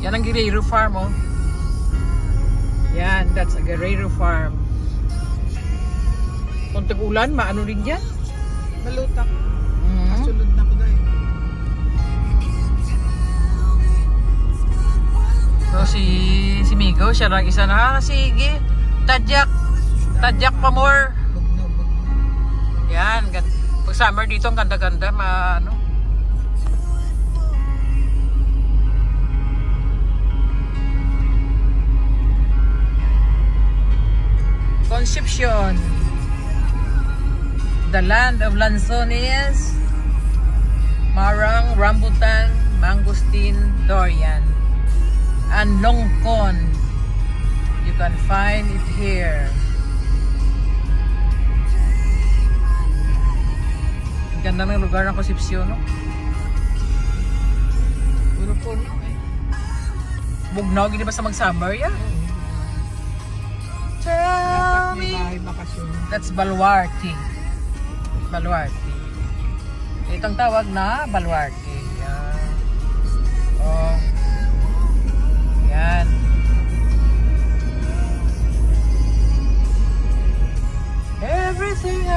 Yan ang Guerrero Farm, oh. Yan, that's a Guerrero Farm. Kung tag-ulan, maano rin yan? Malutak. Sulod na ko dahil. So si Migo, siya lang isa na. Sige, tadyak pa more. Yan, pag summer dito ang ganda-ganda, ano. Concepcion, the land of lanzones, marang, rambutan, mangosteen, durian, and longkon. You can find it here. Ganda ng lugar ng Concepcion, no? Puro puno eh. Bugnaw, hindi ba sa mag-summer yan? Tell me. That's Baluarte. Baluarte. Itong tawag na Baluarte. Yan. Oh. Yan. Everything